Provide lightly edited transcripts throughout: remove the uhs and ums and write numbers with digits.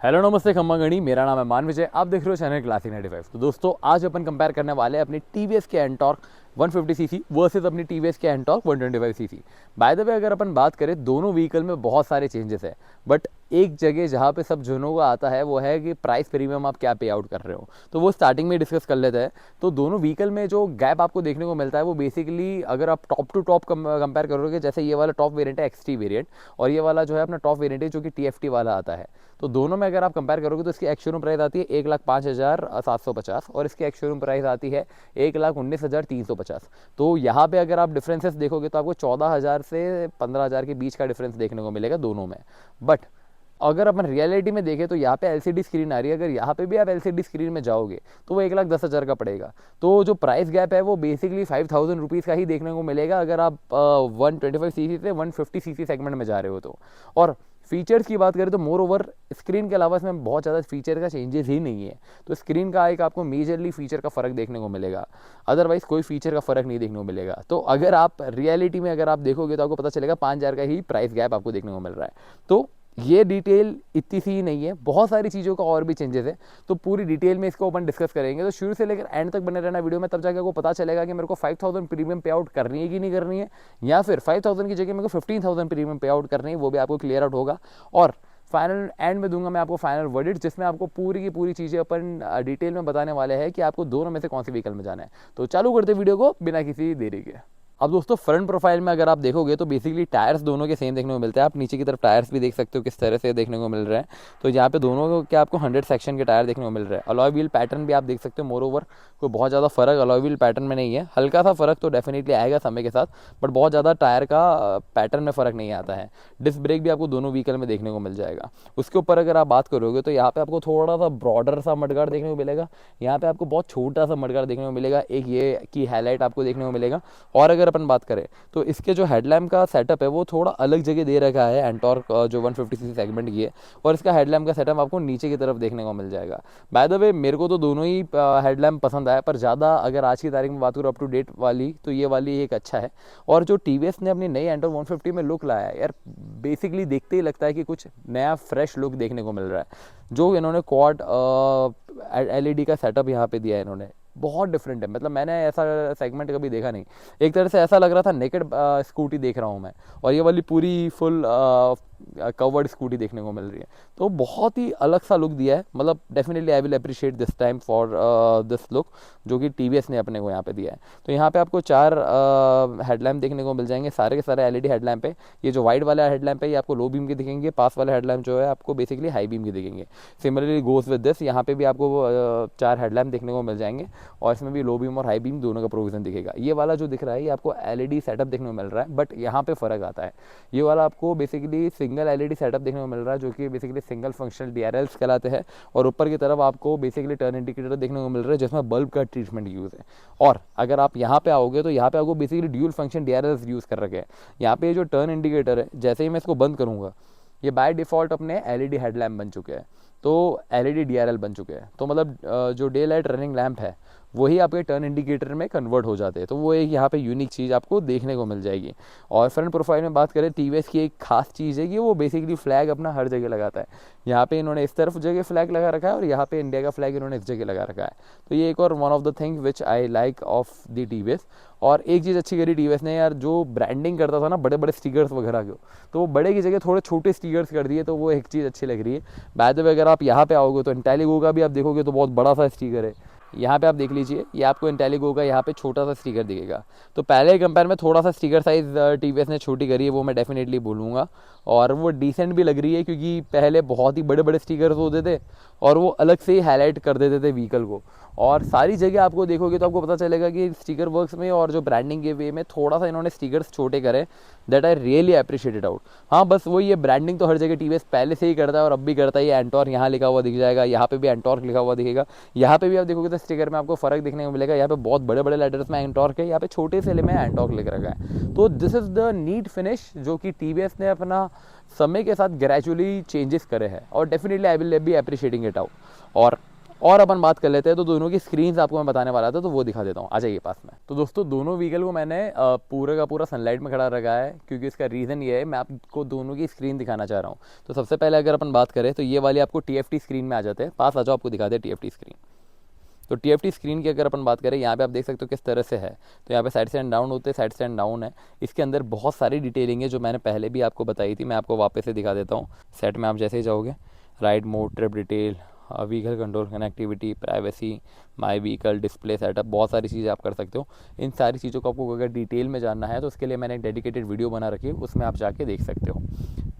Hello नमस्ते खम्मा गणी, मेरा नाम है मान विजय। आप देख रहे हो चैनल क्लासिक 95। तो दोस्तों आज अपन कंपेयर करने वाले हैं अपनी टीवीएस के एंटॉर्क 150 सीसी वर्सेस अपनी टीवीएस के एंटॉर्क 125 सीसी। बाय द वे अगर अपन बात करें, दोनों व्हीकल में बहुत सारे चेंजेस है, बट एक जगह जहाँ पे सब जनों का आता है वो है कि प्राइस प्रीमियम आप क्या पे आउट कर रहे हो। तो वो स्टार्टिंग में डिस्कस कर लेते हैं। तो दोनों व्हीकल में जो गैप आपको देखने को मिलता है वो बेसिकली अगर आप टॉप टू टॉप कंपेयर करोगे, जैसे ये वाला टॉप वेरिएंट है एक्सटी वेरिएंट, और ये वाला जो है अपना टॉप वेरिएंट है जो कि टीएफटी वाला आता है। तो दोनों में अगर आप कंपेयर करोगे तो इसकी एक्स शोरूम प्राइस आती है 1,05,750 और इसकी एक्स शोरूम प्राइस आती है 1,19,350। तो यहाँ पे अगर आप डिफरेंसेस देखोगे तो आपको 14,000 से 15,000 के बीच का डिफरेंस देखने को मिलेगा दोनों में। बट अगर अपन रियलिटी में देखें तो यहाँ पे एलसीडी स्क्रीन आ रही है, अगर यहाँ पे भी आप एलसीडी स्क्रीन में जाओगे तो वो 1,10,000 का पड़ेगा। तो जो प्राइस गैप है वो बेसिकली 5,000 रुपीज़ का ही देखने को मिलेगा अगर आप 125 सीसी से 150 सीसी सेगमेंट में जा रहे हो तो। और फीचर्स की बात करें तो मोर ओवर स्क्रीन के अलावा इसमें बहुत ज़्यादा फीचर का चेंजेस ही नहीं है। तो स्क्रीन का एक आपको मेजरली फीचर का फ़र्क देखने को मिलेगा, अदरवाइज कोई फीचर का फ़र्क नहीं देखने को मिलेगा। तो अगर आप रियलिटी में अगर आप देखोगे तो आपको पता चलेगा 5,000 का ही प्राइस गैप आपको देखने को मिल रहा है। तो ये डिटेल इतनी सी ही नहीं है, बहुत सारी चीज़ों का और भी चेंजेस है। तो पूरी डिटेल में इसको अपन डिस्कस करेंगे। तो शुरू से लेकर एंड तक बने रहना वीडियो में, तब जाकर आपको पता चलेगा कि मेरे को 5,000 प्रीमियम पे आउट करनी है कि नहीं करनी है, या फिर 5,000 की जगह मेरे को 15,000 प्रीमियम पे आउट करनी है, वो भी आपको क्लियर आउट होगा। और फाइनल एंड में दूंगा मैं आपको फाइनल वर्डिट, जिसमें आपको पूरी की पूरी चीज़ें अपन डिटेल में बताने वाले हैं कि आपको दोनों में से कौन सी व्हीकल में जाना है। तो चालू करते वीडियो को बिना किसी देरी के। अब दोस्तों फ्रंट प्रोफाइल में अगर आप देखोगे तो बेसिकली टायर्स दोनों के सेम देखने को मिलते हैं। आप नीचे की तरफ टायर्स भी देख सकते हो किस तरह से देखने को मिल रहे हैं। तो यहाँ पे दोनों के आपको 100 सेक्शन के टायर देखने को मिल रहे हैं। अलॉय व्हील पैटर्न भी आप देख सकते हो। मोर ओवर कोई बहुत ज़्यादा फर्क अलॉय व्हील पैटर्न में नहीं है, हल्का सा फर्क तो डेफिनेटली आएगा समय के साथ, बट बहुत ज़्यादा टायर का पैटर्न में फ़र्क नहीं आता है। डिस्क ब्रेक भी आपको दोनों व्हीकल में देखने को मिल जाएगा। उसके ऊपर अगर आप बात करोगे तो यहाँ पे आपको थोड़ा सा ब्रॉडर सा मडगार्ड देखने को मिलेगा। यहाँ पे आपको बहुत छोटा सा मडगार्ड देखने को मिलेगा, एक ये की हाईलाइट आपको देखने को मिलेगा। और अगर अपन बात करें तो इसके जो हेडलैम्प का सेटअप है वो थोड़ा अलग जगह दे रखा है एंटॉर्क जो 150 सीसी सेगमेंट की है, और इसका हेडलैम्प का सेटअप आपको नीचे की तरफ देखने को मिल जाएगा। बाय द वे मेरे को तो दोनों ही हेडलैम्प पसंद आया, पर ज़्यादा अगर आज की तारीख में बात करूँ अप टू डेट वाली तो ये वाली एक अच्छा है। और जो टीवीएस ने अपनी नई एंटॉर्क 150 में लुक लाया है यार, बेसिकली देखते ही लगता है कि कुछ नया फ्रेश लुक देखने को मिल रहा है। जो इन्होंने क्वाड एलईडी का सेटअप यहाँ पे दिया है इन्होंने, बहुत डिफरेंट है। मतलब मैंने ऐसा सेगमेंट कभी देखा नहीं। एक तरह से ऐसा लग रहा था नेकेड स्कूटी देख रहा हूँ मैं, और ये वाली पूरी फुल कवर्ड स्कूटी देखने को मिल रही है। तो बहुत ही अलग सा लुक दिया है। मतलब definitely I will appreciate this time for this look जो कि टीवीएस ने अपने को यहाँ पे दिया है। तो यहाँ पे आपको 4 हेडलैम्प देखने को मिल जाएंगे, सारे के सारे एलईडी हेडलैम्प है। ये जो वाइड वाला हेडलैम्प है ये आपको लो बीम के दिखेंगे, पास वाले हेडलैम्प जो है आपको बेसिकली हाई बीम के दिखेंगे। सिमिलरली गोज विद दिस, यहाँ पे भी आपको 4 हेडलैम्प देखने को मिल जाएंगे, और इसमें भी लो बीम और हाई बीम दोनों का प्रोविजन दिखेगा। ये वाला जो दिख रहा है ये आपको एलईडी सेटअप देखने को मिल रहा है, बट यहाँ पे फ़र्क आता है। ये वाला आपको बेसिकली सिंगल एलईडी सेटअप देखने को मिल रहा है जो कि बेसिकली सिंगल फंक्शनल डीआरएल्स कहलाते हैं, और ऊपर की तरफ आपको बेसिकली टर्न इंडिकेटर देखने को मिल रहा है जिसमें बल्ब का ट्रीटमेंट यूज़ है। और अगर आप यहाँ पे आओगे तो यहाँ पे आपको basically dual function DRLs use कर रखे हैं। यहाँ पे जो टर्न इंडिकेटर है, जैसे ही मैं इसको बंद करूँगा ये बाय डिफ़ॉल्ट अपने एलईडी हेडलैम्प बन चुके हैं, तो एलईडी डीआरएल बन चुके हैं। तो मतलब जो डे लाइट रनिंग लैम्प है वही आपके टर्न इंडिकेटर में कन्वर्ट हो जाते हैं। तो वो एक यहाँ पे यूनिक चीज़ आपको देखने को मिल जाएगी। और फ्रंट प्रोफाइल में बात करें, टीवीएस की एक खास चीज़ है कि वो बेसिकली फ्लैग अपना हर जगह लगाता है। यहाँ पे इन्होंने इस तरफ जगह फ्लैग लगा रखा है, और यहाँ पे इंडिया का फ्लैग इन्होंने इस जगह लगा रखा है। तो ये एक और one of the thing which I like of the TVS. और एक चीज़ अच्छी करी टीवीएस ने यार, जो ब्रांडिंग करता था ना बड़े बड़े स्टिकर्स वगैरह के, तो वो बड़े की जगह थोड़े छोटे स्टिकर्स कर दिए, तो वो एक चीज़ अच्छी लग रही है। बाय द वे अगर आप यहाँ पे आओगे तो इंटेलिगो का भी आप देखोगे तो बहुत बड़ा सा स्टिकर है। यहाँ पे आप देख लीजिए, ये आपको इंटेलिगो का यहाँ पे छोटा सा स्टिकर दिखेगा। तो पहले कंपेयर में थोड़ा सा स्टिकर साइज़ टीवीएस ने छोटी करी है, वो मैं डेफिनेटली बोलूँगा। और वो डिसेंट भी लग रही है, क्योंकि पहले बहुत ही बड़े बड़े स्टिकर्स होते थे और वो अलग से ही हाईलाइट कर देते थे व्हीकल को। और सारी जगह आपको देखोगे तो आपको पता चलेगा कि स्टिकर वर्क्स में और जो ब्रांडिंग के वे में थोड़ा सा इन्होंने स्टिकर्स छोटे करे, that I really appreciated out. हाँ बस वही, ये ब्रांडिंग तो हर जगह टीवीएस पहले से ही करता है और अब भी करता है। ये एंटॉर्क यहाँ लिखा हुआ दिख जाएगा, यहाँ पे भी एंटॉर्क लिखा हुआ दिखेगा। यहाँ पे भी आप देखोगे तो स्टिकर में आपको फर्क देखने को मिलेगा। यहाँ पे बहुत बड़े बड़े लेटर्स में एंटॉर्क है, यहाँ पे छोटे से में एंटॉर्क लिख रखा है। तो this is the neat finish जो कि टीवीएस ने अपना समय के साथ ग्रेजुअली चेंजेस करे हैं, और definitely I will be appreciating it out. और और अपन बात कर लेते हैं तो दोनों की स्क्रीन्स आपको मैं बताने वाला था, तो वो दिखा देता हूँ, आ जाइए पास में। तो दोस्तों दोनों व्हीकल को मैंने पूरा का पूरा सनलाइट में खड़ा रखा है, क्योंकि इसका रीज़न ये है, मैं आपको दोनों की स्क्रीन दिखाना चाह रहा हूँ। तो सबसे पहले अगर अपन बात करें तो ये वाली आपको TFT स्क्रीन में आ जाते हैं, पास आ जाओ, आपको दिखा दे TFT स्क्रीन। तो TFT स्क्रीन की अगर अपन बात करें, यहाँ पे आप देख सकते हो किस तरह से है। तो यहाँ पे साइड स्टैंड डाउन होते हैं, साइड स्टैंड डाउन है। इसके अंदर बहुत सारी डिटेलिंग है जो मैंने पहले भी आपको बताई थी, मैं आपको वापस से दिखा देता हूँ। सेट में आप जैसे ही जाओगे, ride mode, trip detail, vehicle control, connectivity, privacy, my vehicle, display setup, बहुत सारी चीज़ें आप कर सकते हो। इन सारी चीज़ों को आपको अगर डिटेल में जानना है तो उसके लिए मैंने एक डेडिकेटेड वीडियो बना रखी है, उसमें आप जाके देख सकते हो।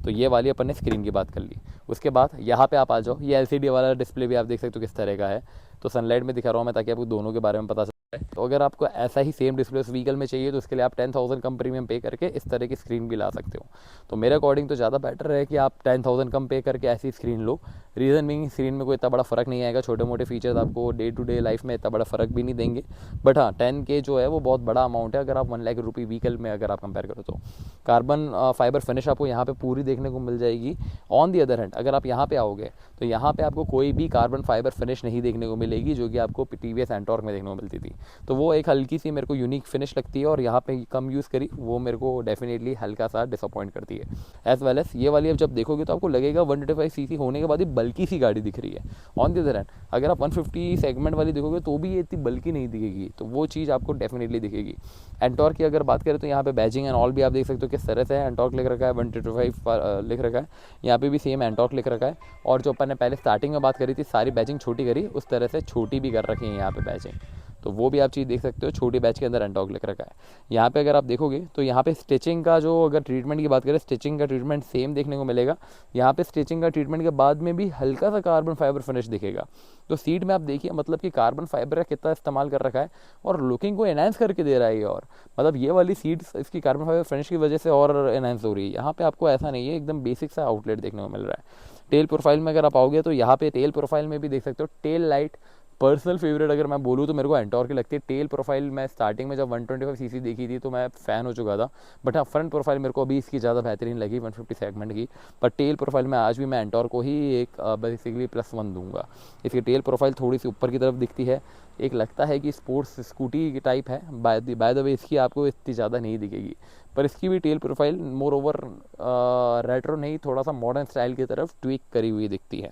तो ये वाली अपन ने स्क्रीन की बात कर ली। उसके बाद यहाँ पे आप आ जाओ, ये LCD वाला डिस्प्ले भी आप देख सकते हो किस तरह का है। तो सनलाइट में दिखा रहा हूँ मैं, ताकि आपको दोनों के बारे में पता चले। तो अगर आपको ऐसा ही सेम डिस्प्ले उस व्हीकल में चाहिए तो उसके लिए आप 10,000 कम प्रीमियम पे करके इस तरह की स्क्रीन भी ला सकते हो। तो मेरे अकॉर्डिंग तो ज़्यादा बेटर है कि आप 10,000 कम पे करके ऐसी स्क्रीन लो। रीज़न बीइंग, स्क्रीन में कोई इतना बड़ा फ़र्क नहीं आएगा, छोटे मोटे फीचर्स आपको डे टू डे लाइफ में इतना बड़ा फ़र्क भी नहीं देंगे। बट हाँ, 10K जो है वो बहुत बड़ा अमाउंट है अगर आप 1 लाख रुपये व्हीकल में अगर आप कंपेयर करो तो। कार्बन फाइबर फिनिश आपको यहाँ पे पूरी देखने को मिल जाएगी। ऑन दी अदर हैंड अगर आप यहाँ पे आओगे तो यहाँ पे आपको कोई भी कार्बन फाइबर फिनिश नहीं देखने को मिलेगी, जो कि आपको TVS एंटॉर्क में देखने को मिलती थी। तो वो एक हल्की सी मेरे को यूनिक फिनिश लगती है, और यहाँ पे कम यूज़ करी वो मेरे को डेफिनेटली हल्का सा डिसअपॉइंट करती है। एज वेल एज ये वाली अब जब देखोगे तो आपको लगेगा 125cc होने के बाद ही बल्कि सी गाड़ी दिख रही है। ऑन दी अदर हैंड अगर आप 150 सेगमेंट वाली देखोगे तो भी ये इतनी बल्कि नहीं दिखेगी, तो वो चीज़ आपको डेफिनेटली दिखेगी। एंटॉर्क की अगर बात करें तो यहाँ पे बैजिंग एंड ऑल भी आप देख सकते हो किस तरह से एंटॉर्क लिख रखा है, 125 लिख रखा है। यहाँ पे भी सेम एंटॉर्क लिख रखा है, और जो अपन ने पहले स्टार्टिंग में बात करी थी सारी बैजिंग छोटी करी, उस तरह से छोटी भी कर रखी है यहाँ पे बैजिंग। तो वो भी आप चीज़ देख सकते हो, छोटी बैच के अंदर एंटॉर्क लिख रखा है। यहाँ पे अगर आप देखोगे तो यहाँ पे स्टिचिंग का जो अगर ट्रीटमेंट की बात करें, स्टिचिंग का ट्रीटमेंट सेम देखने को मिलेगा। यहाँ पे स्टिचिंग का ट्रीटमेंट के बाद में भी हल्का सा कार्बन फाइबर फिनिश दिखेगा। तो सीट में आप देखिए, मतलब कि कार्बन फाइबर का कितना इस्तेमाल कर रखा है, और लुकिंग को एनहांस करके दे रहा है ये। और मतलब ये वाली सीट इसकी कार्बन फाइबर फिनिश की वजह से और एनहांस हो रही है। यहाँ पे आपको ऐसा नहीं है, एकदम बेसिक सा आउटलेट देखने को मिल रहा है। टेल प्रोफाइल में अगर आप आओगे तो यहाँ पे टेल प्रोफाइल में भी देख सकते हो टेल लाइट। पर्सनल फेवरेट अगर मैं बोलूँ तो मेरे को एंटॉर्क की लगती है। टेल प्रोफाइल मैं स्टार्टिंग में जब 125cc देखी थी तो मैं फ़ैन हो चुका था, बट हाँ फ्रंट प्रोफाइल मेरे को अभी इसकी ज़्यादा बेहतरीन लगी 150 सेगमेंट की। पर टेल प्रोफाइल में आज भी मैं एंटॉर्क को ही एक बेसिकली +1 दूंगा। इसकी टेल प्रोफाइल थोड़ी सी ऊपर की तरफ दिखती है, एक लगता है कि स्पोर्ट्स स्कूटी की टाइप है। बाय द वे इसकी आपको इतनी ज़्यादा नहीं दिखेगी, पर इसकी भी tail profile more over retro नहीं, थोड़ा सा मॉडर्न स्टाइल की तरफ ट्विक करी हुई दिखती है।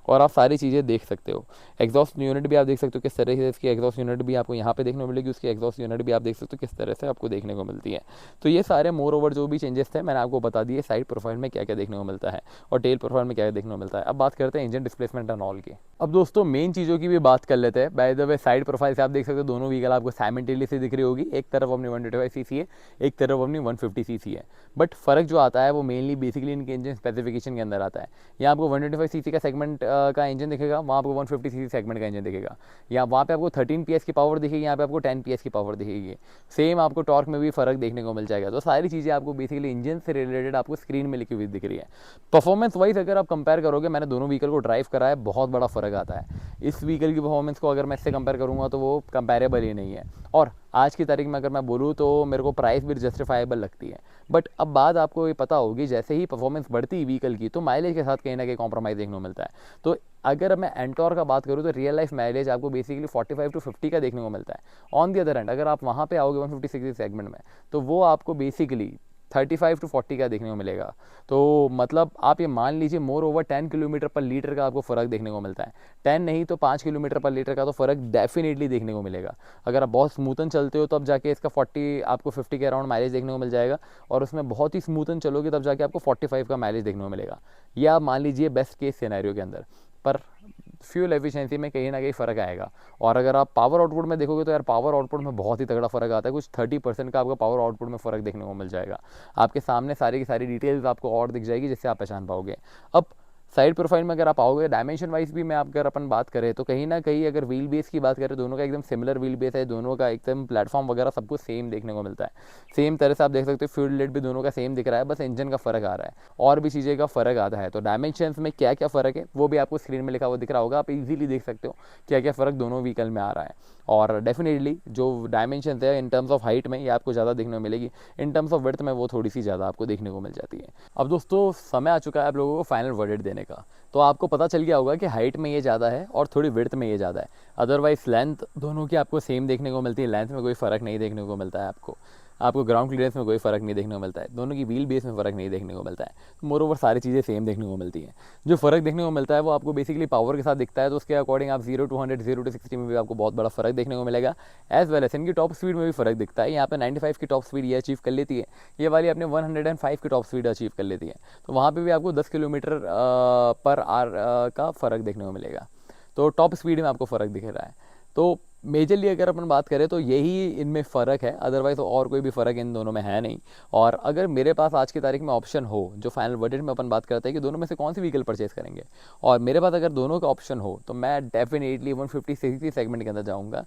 और आप सारी चीज़ें देख सकते हो। एग्जॉस्ट यूनिट भी आप देख सकते हो किस तरह से इसकी एग्जॉस्ट यूनिट भी आपको यहाँ पे देखने को मिलेगी, उसकी एग्जॉस्ट यूनिट भी आप देख सकते हो किस तरह से आपको देखने को मिलती है। तो ये सारे मोर ओवर जो भी चेंजेस थे मैंने आपको बता दिए, साइड प्रोफाइल में क्या क्या देखने को मिलता है और टेल प्रोफाइल में क्या क्या देखने को मिलता है। अब बात करते हैं इंजन डिस्प्लेसमेंट एंड ऑल की। अब दोस्तों मेन चीज़ों की भी बात कर लेते हैं। Bye the way side profile से आप देख सकते हो दोनों व्हीकल आपको साइमल्टेनियसली दिख रही होगी, एक तरफ अपनी 125cc है, एक तरफ अपनी 150cc है। बट फ़र्क जो आता है वो मेनली बेसिकली इनके इंजन स्पेसिफिकेशन के अंदर आता है। यहाँ आपको 125cc का सेगमेंट का इंजन दिखेगा, वहाँ आपको 150cc सेगमेंट का इंजन दिखेगा। या वहाँ पे आपको 13 PS की पावर दिखेगी, यहाँ पे आपको 10 PS की पावर दिखेगी। सेम आपको टॉर्क में भी फ़र्क देखने को मिल जाएगा। तो सारी चीज़ें आपको बेसिकली इंजन से रिलेटेड आपको स्क्रीन में लिखी हुई दिख रही है। परफॉर्मेंस वाइज अगर आप कंपेयर करोगे, मैंने दोनों व्हीकल को ड्राइव करा है, बहुत बड़ा फ़र्क आता है। इस व्हीकल की परफॉर्मेंस को अगर मैं इससे कंपेयर करूँगा तो वो कंपेरेबल ही नहीं है। और आज की तारीख में अगर मैं बोलूँ तो मेरे को प्राइस भी जस्टिफाइबल लगती है। बट अब बात आपको ये पता होगी, जैसे ही परफॉर्मेंस बढ़ती है व्हीकल की तो माइलेज के साथ कहीं ना कहीं कॉम्प्रोमाइज़ देखने को मिलता है। तो अगर मैं एंटॉर्क का बात करूँ तो रियल लाइफ माइलेज आपको बेसिकली 45 to 50 का देखने को मिलता है। ऑन दी अदर हैंड अगर आप वहाँ पे आओगे 156 सेगमेंट में तो वो आपको बेसिकली 35 to 40 का देखने को मिलेगा। तो मतलब आप ये मान लीजिए मोर ओवर 10 किलोमीटर पर लीटर का आपको फ़र्क देखने को मिलता है। 10 नहीं तो 5 किलोमीटर पर लीटर का तो फ़र्क डेफिनेटली देखने को मिलेगा। अगर आप बहुत स्मूथन चलते हो तब जाके इसका 40 आपको 50 के अराउंड माइलेज देखने को मिल जाएगा, और उसमें बहुत ही स्मूथन चलोगे तब जाके आपको 45 का माइलेज देखने को मिलेगा। ये आप मान लीजिए बेस्ट केस सिनेरियो के अंदर। पर फ्यूल एफिशिएंसी में कहीं ना कहीं फ़र्क आएगा। और अगर आप पावर आउटपुट में देखोगे तो यार पावर आउटपुट में बहुत ही तगड़ा फ़र्क आता है। कुछ 30% का आपको पावर आउटपुट में फ़र्क देखने को मिल जाएगा। आपके सामने सारी की सारी डिटेल्स आपको और दिख जाएगी जिससे आप पहचान पाओगे। अब साइड प्रोफाइल में अगर आप आओगे, डायमेंशन वाइज भी मैं अगर अपन बात करें तो कहीं ना कहीं अगर व्हील बेस की बात करें, दोनों का एकदम सिमिलर व्हील बेस है, दोनों का एकदम प्लेटफॉर्म वगैरह सब कुछ सेम देखने को मिलता है। सेम तरह से आप देख सकते हो फ्यूल लेट भी दोनों का सेम दिख रहा है, बस इंजन का फ़र्क आ रहा है और भी चीज़ें का फ़र्क आता है। तो डायमेंशन में क्या क्या फ़र्क है वो भी आपको स्क्रीन में लिखा हुआ दिख रहा होगा, आप इजीली देख सकते हो क्या क्या फ़र्क दोनों व्हीकल में आ रहा है। और डेफिनेटली जो डायमेंशन है इन टर्म्स ऑफ हाइट में ये आपको ज़्यादा देखने को मिलेगी, इन टर्म्स ऑफ विड्थ में वो थोड़ी सी ज़्यादा आपको देखने को मिल जाती है। अब दोस्तों समय आ चुका है आप लोगों को फाइनल वर्डिक्ट देने चलाने का। तो आपको पता चल गया होगा कि हाइट में ये ज़्यादा है और थोड़ी विड्थ में ये ज़्यादा है। अदरवाइज़ लेंथ दोनों की आपको सेम देखने को मिलती है, लेंथ में कोई फ़र्क नहीं देखने को मिलता है आपको ग्राउंड क्लियरेंस में कोई फ़र्क नहीं देखने को मिलता है, दोनों की व्हील बेस में फ़र्क नहीं देखने को मिलता है। मोर ओवर सारी चीज़ें सेम देखने को मिलती हैं। जो फ़र्क देखने को मिलता है वो आपको बेसिकली पावर के साथ दिखता है, तो उसके अकॉर्डिंग आप 0 to 100, 0 to 60 में भी आपको बहुत बड़ा फ़र्क देखने को मिलेगा। एज़ वेल एज इनकी टॉप स्पीड में भी फ़र्क दिखता है। यहाँ पे 95 की टॉप स्पीड ये अचीव कर लेती है, ये वाली अपने 105 की टॉप स्पीड अचीव कर लेती है। तो वहाँ पे भी आपको 10 किलोमीटर पर आवर का फ़र्क देखने को मिलेगा। तो टॉप स्पीड में आपको फ़र्क दिख रहा है। तो मेजरली अगर अपन बात करें तो यही इनमें फ़र्क है, अदरवाइज़ और कोई भी फ़र्क इन दोनों में है नहीं। और अगर मेरे पास आज की तारीख में ऑप्शन हो, जो फाइनल बजट में अपन बात करते हैं कि दोनों में से कौन सी व्हीकल परचेज़ करेंगे, और मेरे पास अगर दोनों का ऑप्शन हो तो मैं डेफिनेटली 150 सीसी सेगमेंट के अंदर जाऊँगा।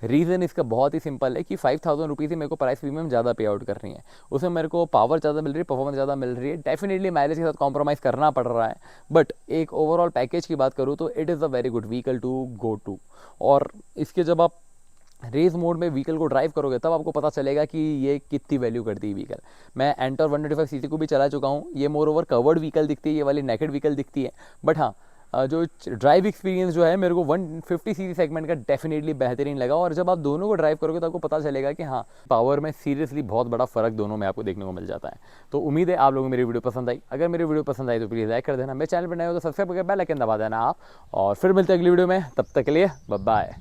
रीज़न इसका बहुत ही सिंपल है कि 5000 रुपीज़ ही मेरे को प्राइस प्रीमियम ज़्यादा पे आउट करनी है। उसमें मेरे को पावर ज़्यादा मिल रही है, परफॉर्मेंस ज़्यादा मिल रही है, डेफिनेटली माइलेज के साथ कॉम्प्रोमाइज़ करना पड़ रहा है, बट एक ओवरऑल पैकेज की बात करूँ तो it is a very good vehicle to go to. और इसके जब आप रेस मोड में व्हीकल को ड्राइव करोगे तब आपको पता चलेगा कि ये कितनी वैल्यू करती है व्हीकल। मैं एंटोर 125 सीसी को भी चला चुका हूँ, ये मोर ओवर कवर्ड व्हीकल दिखती है, ये वाली नेकेड व्हीकल दिखती है, बट हाँ जो ड्राइव एक्सपीरियंस जो है मेरे को 150 सीसी सेगमेंट का डेफिनेटली बेहतरीन लगा। और जब आप दोनों को ड्राइव करोगे तो आपको पता चलेगा कि हाँ, पावर में सीरियसली बहुत बड़ा फ़र्क दोनों में आपको देखने को मिल जाता है। तो उम्मीद है आप लोगों को मेरी वीडियो पसंद आई। अगर मेरी वीडियो पसंद आई तो प्लीज़ लाइक कर देना, मेरे चैनल पर नए हो तो सब्सक्राइब करके बेल आइकन दबा देना आप। और फिर मिलते हैं अगली वीडियो में, तब तक के लिए बाय बाय।